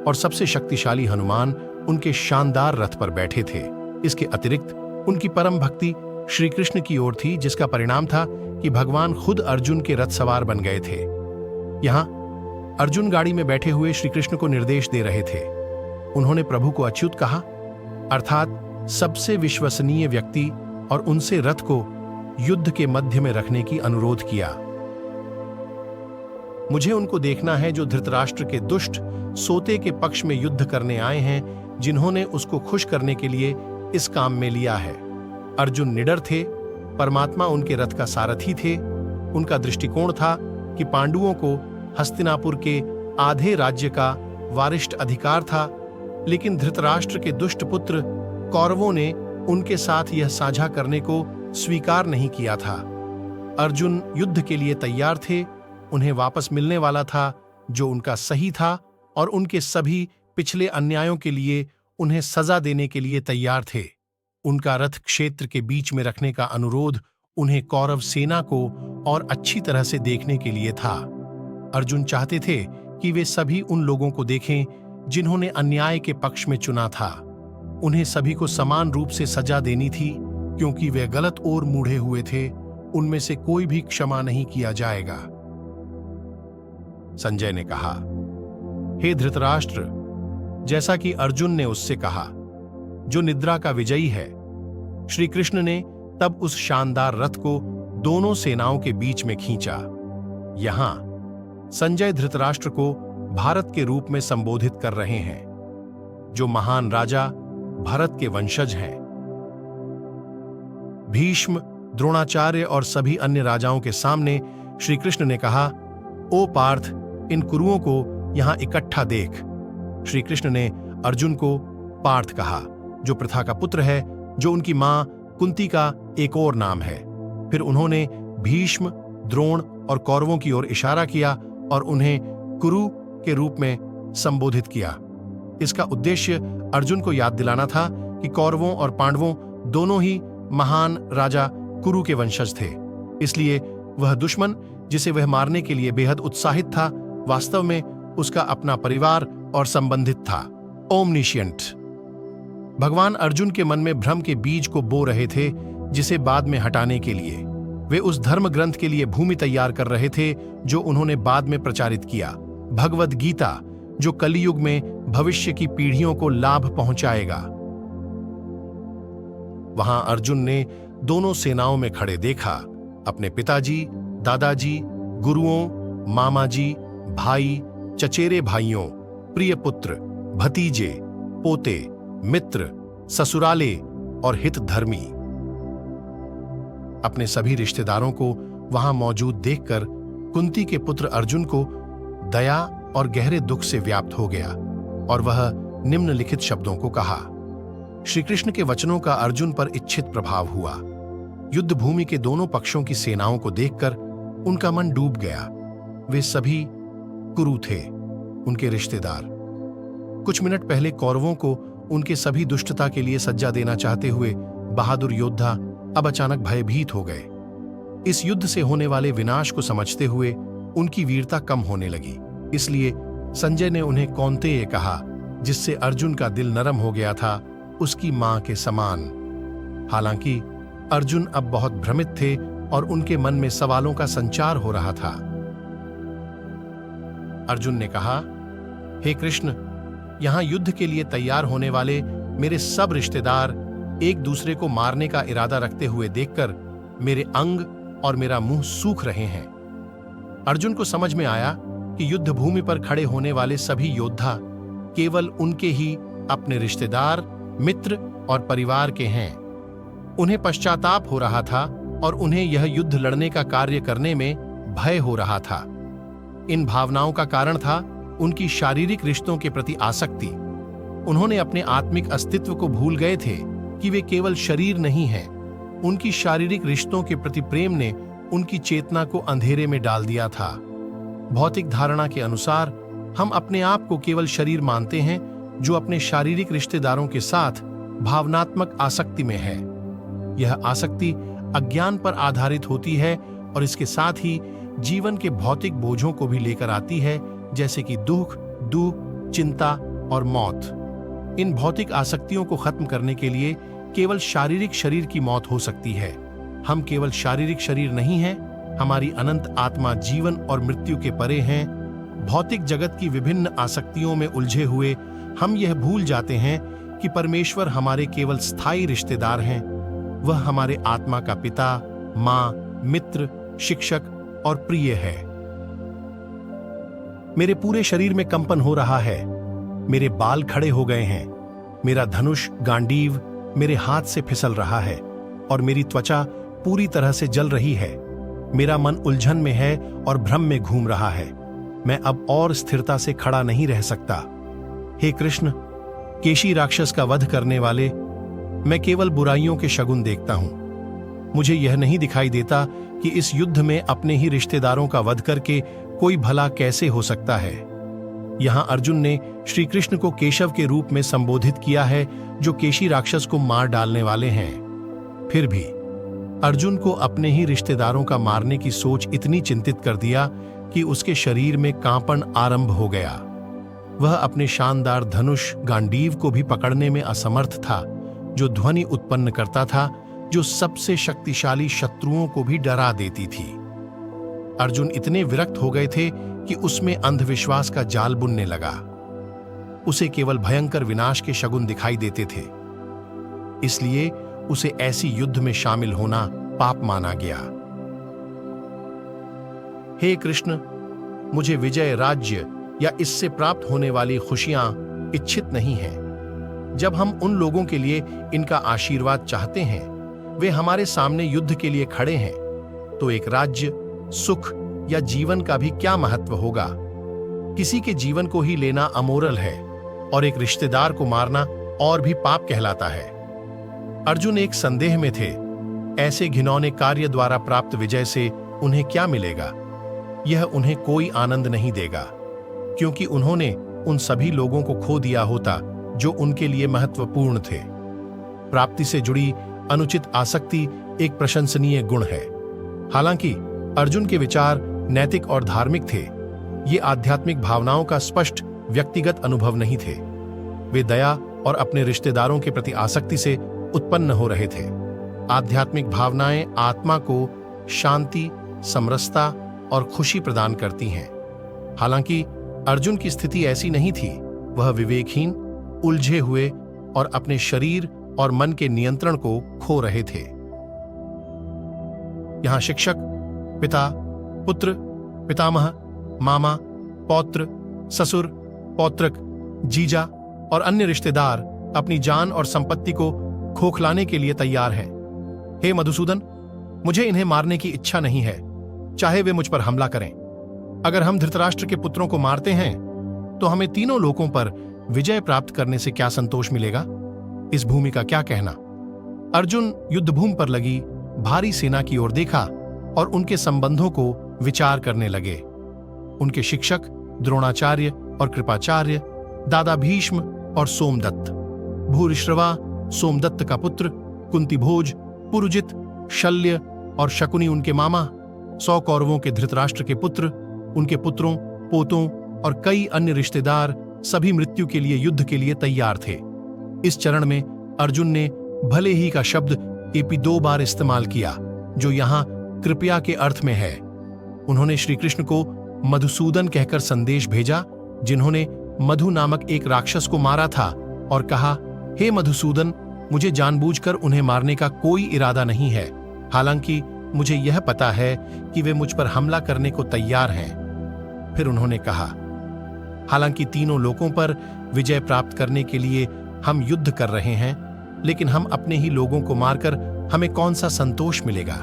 और सबसे शक्तिशाली हनुमान उनके शानदार रथ पर बैठे थे। इसके अतिरिक्त उनकी परम भक्ति श्री कृष्ण की ओर थी, जिसका परिणाम था कि भगवान खुद अर्जुन के रथ सवार बन गए थे। यहां अर्जुन गाड़ी में बैठे हुए श्री कृष्ण को निर्देश दे रहे थे। उन्होंने प्रभु को अच्युत कहा, अर्थात सबसे विश्वसनीय व्यक्ति, और उनसे रथ को युद्ध के मध्य में रखने की अनुरोध किया। मुझे उनको देखना है जो धृतराष्ट्र के दुष्ट सोते के पक्ष में युद्ध करने आए हैं, जिन्होंने उसको खुश करने के लिए इस काम में लिया है। अर्जुन निडर थे। परमात्मा उनके रथ का सारथी थे। उनका दृष्टिकोण था कि पांडवों को हस्तिनापुर के आधे राज्य का वारिष्ठ अधिकार था, लेकिन धृतराष्ट्र के दुष्ट पुत्र कौरवों ने उनके साथ यह साझा करने को स्वीकार नहीं किया था। अर्जुन युद्ध के लिए तैयार थे। उन्हें वापस मिलने वाला था जो उनका सही था, और उनके सभी पिछले अन्यायों के लिए उन्हें सजा देने के लिए तैयार थे। उनका रथ क्षेत्र के बीच में रखने का अनुरोध उन्हें कौरव सेना को और अच्छी तरह से देखने के लिए था। अर्जुन चाहते थे कि वे सभी उन लोगों को देखें जिन्होंने अन्याय के पक्ष में चुना था। उन्हें सभी को समान रूप से सजा देनी थी, क्योंकि वे गलत ओर मुड़े हुए थे। उनमें से कोई भी क्षमा नहीं किया जाएगा। संजय ने कहा, हे धृतराष्ट्र, जैसा कि अर्जुन ने उससे कहा, जो निद्रा का विजयी है। श्री कृष्ण ने तब उस शानदार रथ को दोनों सेनाओं के बीच में खींचा। यहां संजय धृतराष्ट्र को भारत के रूप में संबोधित कर रहे हैं, जो महान राजा भरत के वंशज हैं। भीष्म, द्रोणाचार्य और सभी अन्य राजाओं के सामने श्री कृष्ण ने कहा, ओ पार्थ, इन कुरुओं को यहां इकट्ठा देख। श्री कृष्ण ने अर्जुन को पार्थ कहा, जो पृथा का पुत्र है, जो उनकी मां कुंती का एक और नाम है। फिर उन्होंने भीष्म, द्रोण और कौरवों की ओर इशारा किया और उन्हें कुरु के रूप में संबोधित किया। इसका उद्देश्य अर्जुन को याद दिलाना था कि कौरवों और पांडवों दोनों ही महान राजा कुरु के वंशज थे। इसलिए वह दुश्मन जिसे वह मारने के लिए बेहद उत्साहित था, वास्तव में उसका अपना परिवार और संबंधित था। ओमनिशियंट। भगवान अर्जुन के मन में भ्रम के बीज को बो रहे थे, जिसे बाद में हटाने के लिए वे उस धर्म ग्रंथ के लिए भूमि तैयार कर रहे थे जो उन्होंने बाद में प्रचारित किया, भगवद गीता, जो कलियुग में भविष्य की पीढ़ियों को लाभ पहुंचाएगा। वहां अर्जुन ने दोनों सेनाओं में खड़े देखा अपने पिताजी, दादाजी, गुरुओं, मामाजी, भाई, चचेरे भाइयों, प्रिय पुत्र, भतीजे, पोते, मित्र, ससुराले, और हितधर्मी। अपने सभी रिश्तेदारों को वहां मौजूद देखकर कुंती के पुत्र अर्जुन को दया और गहरे दुख से व्याप्त हो गया और वह निम्नलिखित शब्दों को कहा। श्री कृष्ण के वचनों का अर्जुन पर इच्छित प्रभाव हुआ। युद्ध भूमि के दोनों पक्षों की सेनाओं को देखकर उनका मन डूब गया। वे सभी कुरु थे, उनके रिश्तेदार। कुछ मिनट पहले कौरवों को उनके सभी दुष्टता के लिए सज्जा देना चाहते हुए बहादुर योद्धा अब अचानक भयभीत हो गए। इस युद्ध से होने वाले विनाश को समझते हुए उनकी वीरता कम होने लगी। इसलिए संजय ने उन्हें कौन्तेय कहा, जिससे अर्जुन का दिल नरम हो गया था, उसकी मां के समान। हालांकि अर्जुन अब बहुत भ्रमित थे और उनके मन में सवालों का संचार हो रहा था। अर्जुन ने कहा, हे कृष्ण, यहां युद्ध के लिए तैयार होने वाले मेरे सब रिश्तेदार एक दूसरे को मारने का इरादा रखते हुए देखकर मेरे अंग और मेरा मुंह सूख रहे हैं। अर्जुन को समझ में आया कि युद्ध भूमि पर खड़े होने वाले सभी योद्धा केवल उनके ही अपने रिश्तेदार, मित्र और परिवार के हैं। उन्हें पश्चाताप हो रहा था और उन्हें यह युद्ध लड़ने का कार्य करने में भय हो रहा था। इन भावनाओं का कारण था उनकी शारीरिक रिश्तों के प्रति आसक्ति। उन्होंने अपने आत्मिक अस्तित्व को भूल गए थे कि वे केवल शरीर नहीं हैं। उनकी शारीरिक रिश्तों के प्रति प्रेम ने उनकी चेतना को अंधेरे में डाल दिया था। भौतिक धारणा के अनुसार हम अपने आप को केवल शरीर मानते हैं जो अपने शारीरिक रिश्तेदारों के साथ भावनात्मक आसक्ति में है। यह आसक्ति अज्ञान पर आधारित होती है और इसके साथ ही जीवन के भौतिक बोझों को भी लेकर आती है, जैसे कि दुख, चिंता और मौत। इन भौतिक आसक्तियों को खत्म करने के लिए केवल शारीरिक शरीर की मौत हो सकती है। हम केवल शारीरिक शरीर नहीं हैं, हमारी अनंत आत्मा जीवन और मृत्यु के परे हैं। भौतिक जगत की विभिन्न आसक्तियों में उलझे हुए हम यह भूल जाते हैं कि परमेश्वर हमारे केवल स्थायी रिश्तेदार हैं। वह हमारे आत्मा का पिता, मां, मित्र, शिक्षक और प्रिय है। मेरे पूरे शरीर में कंपन हो रहा है। मेरे बाल खड़े हो गए हैं। मेरा धनुष गांडीव मेरे हाथ से फिसल रहा है और मेरी त्वचा पूरी तरह से जल रही है। मेरा मन उलझन में है और भ्रम में घूम रहा है। मैं अब और स्थिरता से खड़ा नहीं रह सकता। हे कृष्ण, केशी राक्षस का वध करने वाले, मैं केवल बुराइयों के शगुन देखता हूं। मुझे यह नहीं दिखाई देता कि इस युद्ध में अपने ही रिश्तेदारों का वध करके कोई भला कैसे हो सकता है। यहां अर्जुन ने श्री कृष्ण को केशव के रूप में संबोधित किया है, जो केशी राक्षस को मार डालने वाले हैं। फिर भी अर्जुन को अपने ही रिश्तेदारों का मारने की सोच इतनी चिंतित कर दिया कि उसके शरीर में कांपन आरंभ हो गया। वह अपने शानदार धनुष गांडीव को भी पकड़ने में असमर्थ था, जो ध्वनि उत्पन्न करता था, जो सबसे शक्तिशाली शत्रुओं को भी डरा देती थी। अर्जुन इतने विरक्त हो गए थे कि उसमें अंधविश्वास का जाल बुनने लगा। उसे केवल भयंकर विनाश के शगुन दिखाई देते थे। इसलिए उसे ऐसी युद्ध में शामिल होना पाप माना गया। हे कृष्ण, मुझे विजय, राज्य या इससे प्राप्त होने वाली खुशियां इच्छित नहीं हैं। जब हम उन लोगों के लिए इनका आशीर्वाद चाहते हैं, वे हमारे सामने युद्ध के लिए खड़े हैं, तो एक राज्य, सुख या जीवन का भी क्या महत्व होगा। किसी के जीवन को ही लेना अमोरल है और एक रिश्तेदार को मारना और भी पाप कहलाता है। अर्जुन एक संदेह में थे। ऐसे घिनौने कार्य द्वारा प्राप्त विजय से उन्हें क्या मिलेगा? यह उन्हें कोई आनंद नहीं देगा, क्योंकि उन्होंने उन सभी लोगों को खो दिया होता जो उनके लिए महत्वपूर्ण थे। प्राप्ति से जुड़ी अनुचित आसक्ति एक प्रशंसनीय गुण है। हालांकि अर्जुन के विचार नैतिक और धार्मिक थे, ये आध्यात्मिक भावनाओं का स्पष्ट व्यक्तिगत अनुभव नहीं थे। वे दया और अपने रिश्तेदारों के प्रति आसक्ति से उत्पन्न हो रहे थे। आध्यात्मिक भावनाएं आत्मा को शांति, समरसता और खुशी प्रदान करती हैं। हालांकि अर्जुन की स्थिति ऐसी नहीं थी। वह विवेकहीन, उलझे हुए और अपने शरीर और मन के नियंत्रण को खो रहे थे। यहां शिक्षक, पिता, पुत्र, पितामह, मामा, पौत्र, ससुर, पौत्रक, जीजा और अन्य रिश्तेदार अपनी जान और संपत्ति को खोखलाने के लिए तैयार हैं। हे मधुसूदन, मुझे इन्हें मारने की इच्छा नहीं है, चाहे वे मुझ पर हमला करें। अगर हम धृतराष्ट्र के पुत्रों को मारते हैं तो हमें तीनों लोकों पर विजय प्राप्त करने से क्या संतोष मिलेगा? इस भूमि का क्या कहना? अर्जुन युद्धभूमि पर लगी भारी सेना की ओर देखा और उनके संबंधों को विचार करने लगे। उनके शिक्षक द्रोणाचार्य और कृपाचार्य, दादा भीष्म और सोमदत्त, भूरिश्रवा सोमदत्त का पुत्र, कुंतीभोज, पुरुजित, शल्य और शकुनी उनके मामा, 100 कौरवों के धृतराष्ट्र के पुत्र, उनके पुत्रों, पोतों और कई अन्य रिश्तेदार सभी मृत्यु के लिए युद्ध के लिए तैयार थे। इस चरण में अर्जुन ने भले ही का शब्द एपी 2 बार इस्तेमाल किया, जो यहां कृपया के अर्थ में है। उन्होंने श्री कृष्ण को मधुसूदन कहकर संदेश भेजा, जिन्होंने मधु नामक एक राक्षस को मारा था, और कहा, हे मधुसूदन, मुझे जानबूझकर उन्हें मारने का कोई इरादा नहीं है। हालांकि मुझे यह पता है कि वे मुझ पर हमला करने को तैयार हैं। फिर उन्होंने कहा, हालांकि तीनों लोकों पर विजय प्राप्त करने के लिए हम युद्ध कर रहे हैं, लेकिन हम अपने ही लोगों को मारकर हमें कौन सा संतोष मिलेगा?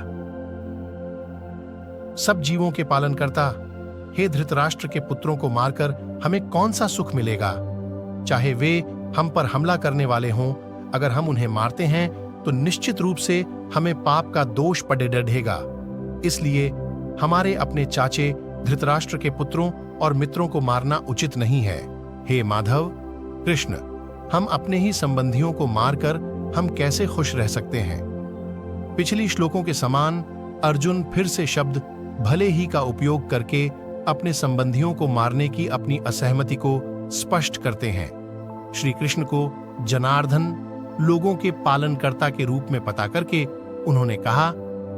सब जीवों के पालनकर्ता, हे धृतराष्ट्र के पुत्रों को मारकर हमें कौन सा सुख मिलेगा? चाहे वे हम पर हमला करने वाले हों, अगर हम उन्हें मारते हैं तो निश्चित रूप से हमें पाप का दोष पड़े डढ़ेगा। इसलिए हमारे अपने चाचे धृतराष्ट्र के पुत्रों और मित्रों को मारना उचित नहीं है। हे माधव, कृष्ण, हम अपने ही संबंधियों को मारकर हम कैसे खुश रह सकते हैं? पिछली श्लोकों के समान अर्जुन फिर से शब्द भले ही का उपयोग करके अपने संबंधियों को मारने की अपनी असहमति को स्पष्ट करते हैं। श्री कृष्ण को जनार्दन, लोगों के पालनकर्ता के रूप में पता करके उन्होंने कहा,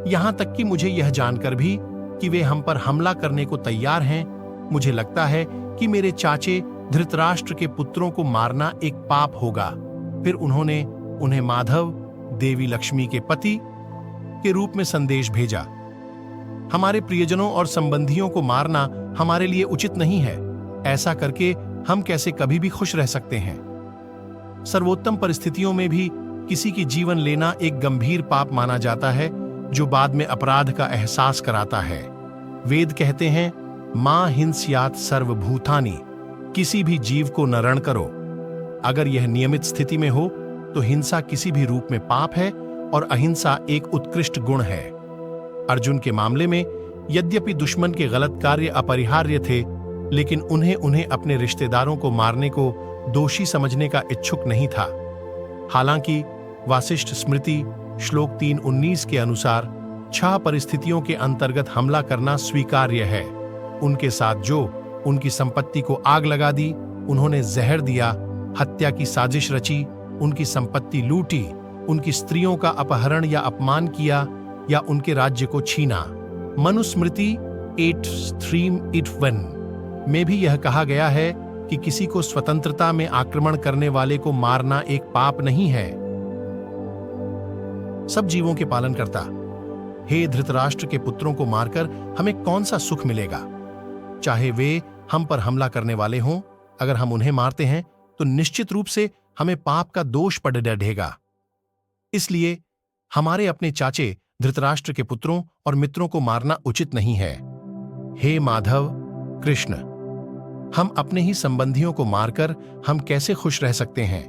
यहां तक कि मुझे यह जानकर भी कि वे हम पर हमला करने को तैयार हैं, मुझे लगता है कि मेरे चाचे धृतराष्ट्र के पुत्रों को मारना एक पाप होगा। फिर उन्होंने उन्हें माधव, देवी लक्ष्मी के पति के रूप में संदेश भेजा। हमारे प्रियजनों और संबंधियों को मारना हमारे लिए उचित नहीं है। ऐसा करके हम कैसे कभी भी खुश रह सकते हैं? सर्वोत्तम परिस्थितियों में भी किसी की जीवन लेना एक गंभीर पाप माना जाता है, जो बाद में अपराध का एहसास कराता है। वेद कहते हैं, मां हिंस्यात् सर्वभूतानि, किसी भी जीव को न रण करो। अगर यह नियमित स्थिति में हो तो हिंसा किसी भी रूप में पाप है और अहिंसा एक उत्कृष्ट गुण है। अर्जुन के मामले में यद्यपि दुश्मन के गलत कार्य अपरिहार्य थे, लेकिन उन्हें अपने रिश्तेदारों को मारने को दोषी समझने का इच्छुक नहीं था। हालांकि वासिष्ठ स्मृति श्लोक 3:19 के अनुसार 6 परिस्थितियों के अंतर्गत हमला करना स्वीकार्य है। उनके साथ जो उनकी संपत्ति को आग लगा दी, उन्होंने जहर दिया, हत्या की साजिश रची, उनकी संपत्ति लूटी, उनकी स्त्रियों का अपहरण या अपमान किया या उनके राज्य को छीना। मनुस्मृति 8:3-8 में भी यह कहा गया है कि किसी को स्वतंत्रता में आक्रमण करने वाले को मारना एक पाप नहीं है। सब जीवों के पालनकर्ता, हे धृतराष्ट्र के पुत्रों को मारकर हमें कौन सा सुख मिलेगा? चाहे वे हम पर हमला करने वाले हों, अगर हम उन्हें मारते हैं तो निश्चित रूप से हमें पाप का दोष पड़ डढ़ेगा। इसलिए हमारे अपने चाचे धृतराष्ट्र के पुत्रों और मित्रों को मारना उचित नहीं है। हे माधव, कृष्ण, हम अपने ही संबंधियों को मारकर हम कैसे खुश रह सकते हैं?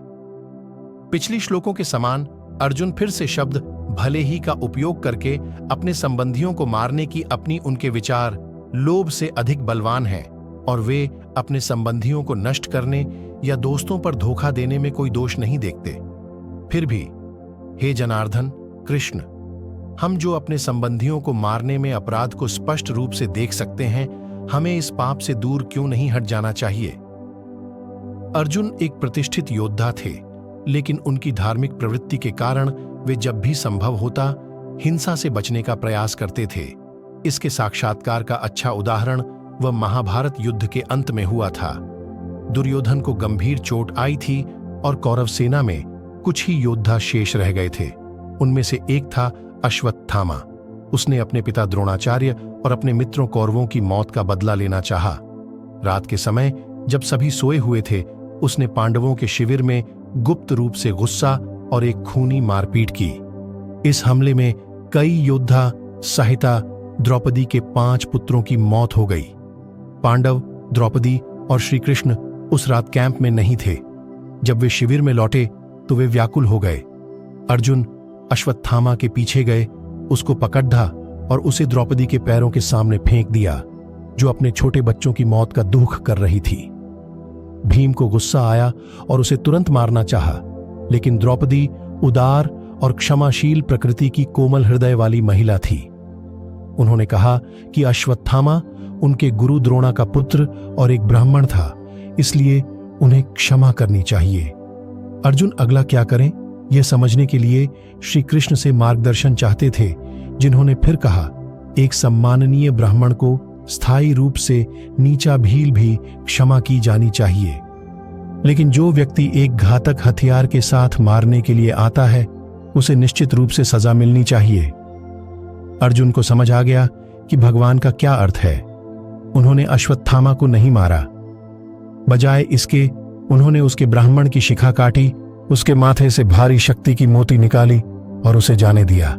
पिछली श्लोकों के समान अर्जुन फिर से शब्द भले ही का उपयोग करके अपने संबंधियों को मारने की अपनी उनके विचार लोभ से अधिक बलवान हैं, और वे अपने संबंधियों को नष्ट करने या दोस्तों पर धोखा देने में कोई दोष नहीं देखते। फिर भी हे जनार्दन, कृष्ण, हम जो अपने संबंधियों को मारने में अपराध को स्पष्ट रूप से देख सकते हैं, हमें इस पाप से दूर क्यों नहीं हट जाना चाहिए? अर्जुन एक प्रतिष्ठित योद्धा थे, लेकिन उनकी धार्मिक प्रवृत्ति के कारण वे जब भी संभव होता हिंसा से बचने का प्रयास करते थे। इसके साक्षात्कार का अच्छा उदाहरण वह महाभारत युद्ध के अंत में हुआ था। दुर्योधन को गंभीर चोट आई थी और कौरव सेना में कुछ ही योद्धा शेष रह गए थे। उनमें से एक था अश्वत्थामा। उसने अपने पिता द्रोणाचार्य और अपने मित्रों कौरवों की मौत का बदला लेना चाहा। रात के समय जब सभी सोए हुए थे, उसने पांडवों के शिविर में गुप्त रूप से गुस्सा और एक खूनी मारपीट की। इस हमले में कई योद्धा सहिता द्रौपदी के 5 पुत्रों की मौत हो गई। पांडव, द्रौपदी और श्री कृष्ण उस रात कैंप में नहीं थे। जब वे शिविर में लौटे तो वे व्याकुल हो गए। अर्जुन अश्वत्थामा के पीछे गए, उसको पकड़ा और उसे द्रौपदी के पैरों के सामने फेंक दिया, जो अपने छोटे बच्चों की मौत का दुख कर रही थी। भीम को गुस्सा आया और उसे तुरंत मारना चाहा, लेकिन द्रौपदी उदार और क्षमाशील प्रकृति की कोमल हृदय वाली महिला थी। उन्होंने कहा कि अश्वत्थामा उनके गुरु द्रोणा का पुत्र और एक ब्राह्मण था, इसलिए उन्हें क्षमा करनी चाहिए। अर्जुन अगला क्या करें, यह समझने के लिए श्री कृष्ण से मार्गदर्शन चाहते थे, जिन्होंने फिर कहा, एक सम्माननीय ब्राह्मण को स्थायी रूप से नीचा भील भी क्षमा की जानी चाहिए, लेकिन जो व्यक्ति एक घातक हथियार के साथ मारने के लिए आता है, उसे निश्चित रूप से सजा मिलनी चाहिए। अर्जुन को समझ आ गया कि भगवान का क्या अर्थ है। उन्होंने अश्वत्थामा को नहीं मारा, बजाय इसके उन्होंने उसके ब्राह्मण की शिखा काटी, उसके माथे से भारी शक्ति की मोती निकाली और उसे जाने दिया।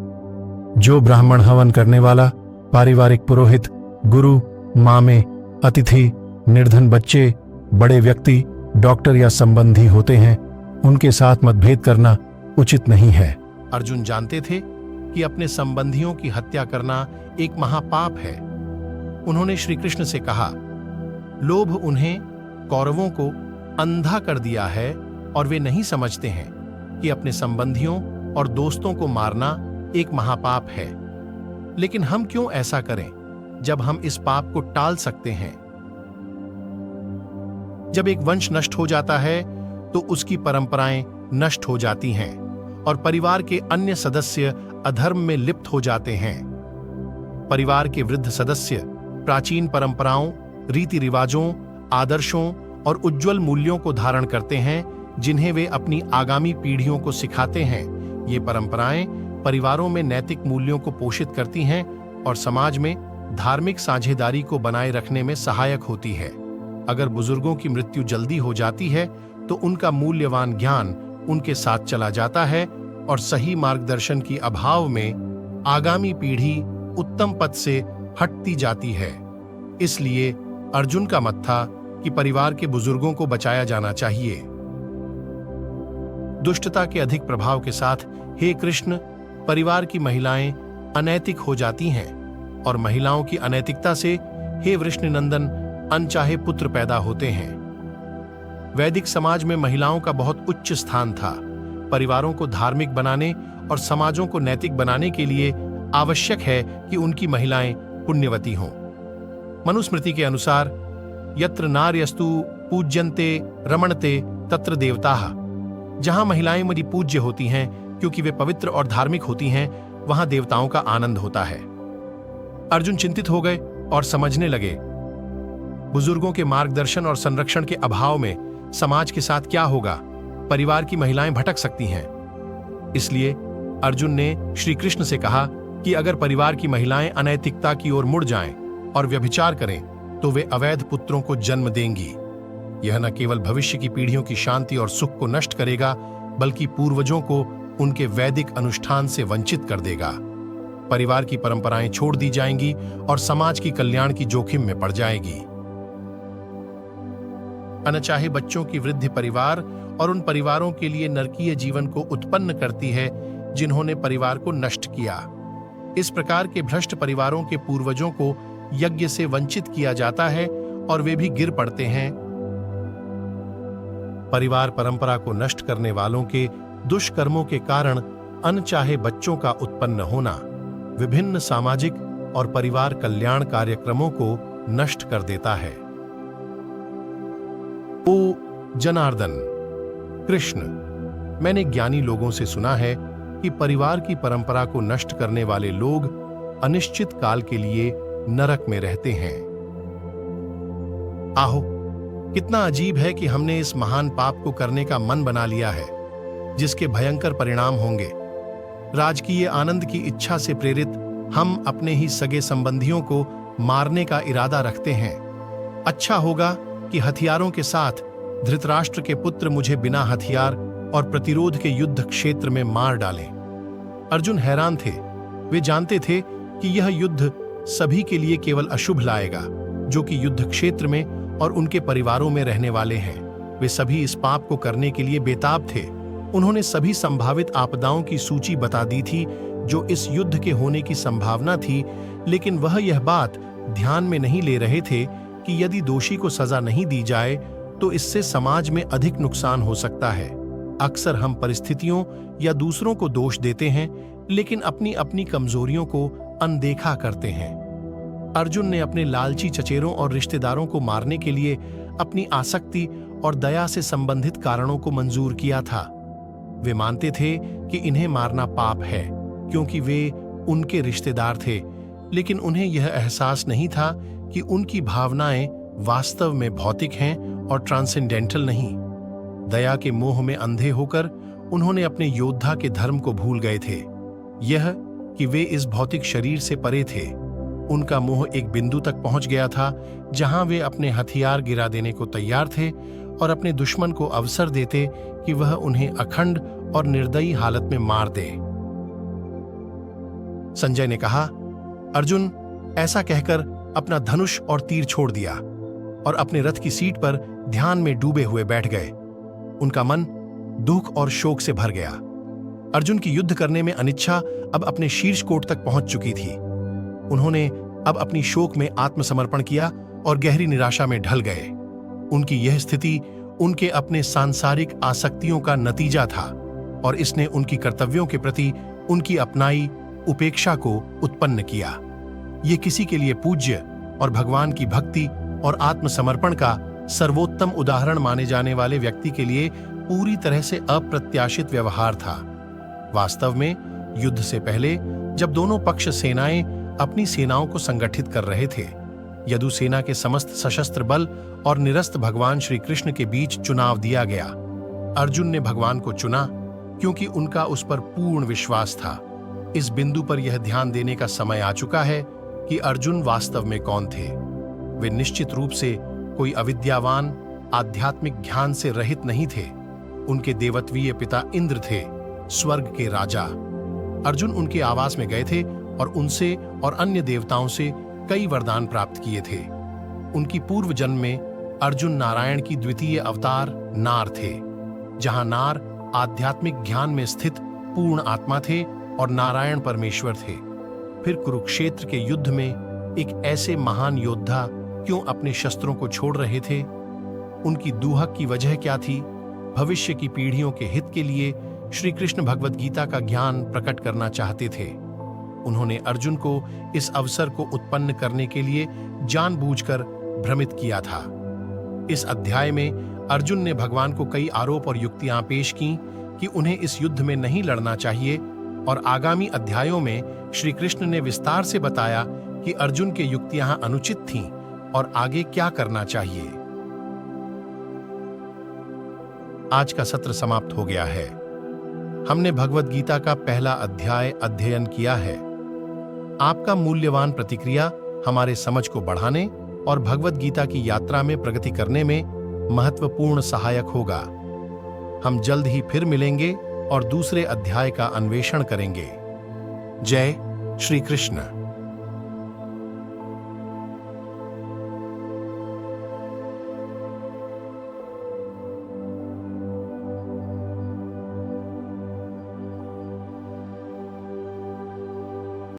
जो ब्राह्मण हवन करने वाला, पारिवारिक पुरोहित, गुरु, मामे, अतिथि, निर्धन बच्चे, बड़े व्यक्ति, डॉक्टर या संबंधी होते हैं, उनके साथ मतभेद करना उचित नहीं है। अर्जुन जानते थे कि अपने संबंधियों की हत्या करना एक महापाप है। उन्होंने श्री कृष्ण से कहा, लोभ उन्हें, कौरवों को अंधा कर दिया है और वे नहीं समझते हैं कि अपने संबंधियों और दोस्तों को मारना एक महापाप है। लेकिन हम क्यों ऐसा करें जब हम इस पाप को टाल सकते हैं? जब एक वंश नष्ट हो जाता है तो उसकी परंपराएं नष्ट हो जाती हैं और परिवार के अन्य सदस्य अधर्म में लिप्त हो जाते हैं। परिवार के वृद्ध सदस्य प्राचीन परंपराओं, रीति रिवाजों, आदर्शों और उज्जवल मूल्यों को धारण करते हैं, जिन्हें वे अपनी आगामी पीढ़ियों को सिखाते हैं। ये परंपराएं परिवारों में नैतिक मूल्यों को पोषित करती हैं और समाज में धार्मिक साझेदारी को बनाए रखने में सहायक होती है। अगर बुजुर्गों की मृत्यु जल्दी हो जाती है तो उनका मूल्यवान ज्ञान उनके साथ चला जाता है और सही मार्गदर्शन की अभाव में आगामी पीढ़ी उत्तम पथ से हटती जाती है। इसलिए अर्जुन का मत था कि परिवार के बुजुर्गों को बचाया जाना चाहिए। दुष्टता के अधिक प्रभाव के साथ, हे कृष्ण, परिवार की महिलाएं अनैतिक हो जाती हैं और महिलाओं की अनैतिकता से, हे वृष्णिनंदन, अनचाहे पुत्र पैदा होते हैं। वैदिक समाज में महिलाओं का बहुत उच्च स्थान था। परिवारों को धार्मिक बनाने और समाजों को नैतिक बनाने के लिए आवश्यक है कि उनकी महिलाएं पुण्यवती हों। मनुस्मृति के अनुसार, यत्र नार्यस्तु पूज्यन्ते रमणते तत्र देवताः। जहां महिलाएं मेरी पूज्य होती हैं क्योंकि वे पवित्र और धार्मिक होती हैं, वहां देवताओं का आनंद होता है। अर्जुन चिंतित हो गए और समझने लगे, बुजुर्गों के मार्गदर्शन और संरक्षण के अभाव में समाज के साथ क्या होगा। परिवार की महिलाएं भटक सकती हैं। इसलिए अर्जुन ने श्री कृष्ण से कहा कि अगर परिवार की महिलाएं अनैतिकता की ओर मुड़ जाएं और व्यभिचार करें तो वे अवैध पुत्रों को जन्म देंगी। यह न केवल भविष्य की पीढ़ियों की शांति और सुख को नष्ट करेगा, बल्कि पूर्वजों को उनके वैदिक अनुष्ठान से वंचित कर देगा। परिवार की परंपराएं छोड़ दी जाएंगी और समाज की कल्याण की जोखिम में पड़ जाएगी। अनचाहे बच्चों की वृद्धि परिवार और उन परिवारों के लिए नरकीय जीवन को उत्पन्न करती है जिन्होंने परिवार को नष्ट किया। इस प्रकार के भ्रष्ट परिवारों के पूर्वजों को यज्ञ से वंचित किया जाता है और वे भी गिर पड़ते हैं। परिवार परंपरा को नष्ट करने वालों के दुष्कर्मों के कारण अनचाहे बच्चों का उत्पन्न होना विभिन्न सामाजिक और परिवार कल्याण कार्यक्रमों को नष्ट कर देता है। ओ जनार्दन, कृष्ण, मैंने ज्ञानी लोगों से सुना है कि परिवार की परंपरा को नष्ट करने वाले लोग अनिश्चित काल के लिए नरक में रहते हैं। आहो, कितना अजीब है कि हमने इस महान पाप को करने का मन बना लिया है, जिसके भयंकर परिणाम होंगे। राजकीय आनंद की इच्छा से प्रेरित हम अपने ही सगे संबंधियों को मारने का इरादा रखते हैं। अच्छा होगा कि हथियारों के साथ धृतराष्ट्र के पुत्र मुझे बिना हथियार और प्रतिरोध के युद्ध क्षेत्र में मार डालें। अर्जुन हैरान थे। वे जानते थे कि यह युद्ध सभी के लिए केवल अशुभ लाएगा, जो कि युद्ध क्षेत्र में और उनके परिवारों में रहने वाले हैं। वे सभी इस पाप को करने के लिए बेताब थे। उन्होंने सभी संभावित आपदाओं की सूची बता दी थी जो इस युद्ध के होने की संभावना थी, लेकिन वह यह बात ध्यान में नहीं ले रहे थे कि यदि दोषी को सजा नहीं दी जाए तो इससे समाज में अधिक नुकसान हो सकता है। अक्सर हम परिस्थितियों या दूसरों को दोष देते हैं, लेकिन अपनी अपनी कमजोरियों को अनदेखा करते हैं। अर्जुन ने अपने लालची चचेरों और रिश्तेदारों को मारने के लिए अपनी आसक्ति और दया से संबंधित कारणों को मंजूर किया था। वे मानते थे कि इन्हें मारना पाप है क्योंकि वे उनके रिश्तेदार थे, लेकिन उन्हें यह एहसास नहीं था कि उनकी भावनाएं वास्तव में भौतिक हैं और ट्रांसेंडेंटल नहीं। दया के मोह में अंधे होकर उन्होंने अपने योद्धा के धर्म को भूल गए थे, यह कि वे इस भौतिक शरीर से परे थे। उनका मोह एक बिंदु तक पहुंच गया था जहां वे अपने हथियार गिरा देने को तैयार थे और अपने दुश्मन को अवसर देते कि वह उन्हें अखंड और निर्दयी हालत में मार दे। संजय ने कहा, अर्जुन ऐसा कहकर अपना धनुष और तीर छोड़ दिया और अपने रथ की सीट पर ध्यान में डूबे हुए बैठ गए। उनका मन दुख और शोक से भर गया। अर्जुन की युद्ध करने में अनिच्छा अब अपने शीर्ष कोट तक पहुंच चुकी थी। उन्होंने अब अपनी शोक में आत्मसमर्पण किया और गहरी निराशा में ढल गए। उनकी यह स्थिति उनके अपने सांसारिक आसक्तियों का नतीजा था और इसने उनकी कर्तव्यों के प्रति उनकी अपनाई उपेक्षा को उत्पन्न किया। ये किसी के लिए पूज्य और भगवान की भक्ति और आत्मसमर्पण का सर्वोत्तम उदाहरण माने जाने वाले व्यक्ति के लिए पूरी तरह से अप्रत्याशित व्यवहार था। वास्तव में युद्ध से पहले जब दोनों पक्ष सेनाएं अपनी सेनाओं को संगठित कर रहे थे, यदु सेना के समस्त सशस्त्र बल और निरस्त भगवान श्री कृष्ण के बीच चुनाव दिया गया। अर्जुन ने भगवान को चुना क्योंकि उनका उस पर पूर्ण विश्वास था। इस बिंदु पर यह ध्यान देने का समय आ चुका है कि अर्जुन वास्तव में कौन थे। वे निश्चित रूप से कोई अविद्यावान आध्यात्मिक ज्ञान से रहित नहीं थे। उनके देवत्वीय पिता इंद्र थे, स्वर्ग के राजा। अर्जुन उनके आवास में गए थे और उनसे और अन्य देवताओं से कई वरदान प्राप्त किए थे। उनकी पूर्व जन्म में अर्जुन नारायण की द्वितीय अवतार नार थे, जहां नार आध्यात्मिक ज्ञान में स्थित पूर्ण आत्मा थे और नारायण परमेश्वर थे। फिर कुरुक्षेत्र के युद्ध में एक ऐसे महान योद्धा क्यों अपने शस्त्रों को छोड़ रहे थे? उनकी दूहक की वजह क्या थी? भविष्य की पीढ़ियों के हित के लिए श्री कृष्ण भगवद गीता का ज्ञान प्रकट करना चाहते थे। उन्होंने अर्जुन को इस अवसर को उत्पन्न करने के लिए जानबूझकर भ्रमित किया था। इस अध्याय में अर्जुन ने भगवान को कई आरोप और युक्तियां पेश की कि उन्हें इस युद्ध में नहीं लड़ना चाहिए, और आगामी अध्यायों में श्री कृष्ण ने विस्तार से बताया कि अर्जुन की युक्तियां अनुचित थीं और आगे क्या करना चाहिए। आज का सत्र समाप्त हो गया है। हमने भगवद गीता का पहला अध्याय अध्ययन किया है। आपका मूल्यवान प्रतिक्रिया हमारे समझ को बढ़ाने और भगवद गीता की यात्रा में प्रगति करने में महत्वपूर्ण सहायक होगा। हम जल्द ही फिर मिलेंगे और दूसरे अध्याय का अन्वेषण करेंगे। जय श्री कृष्ण।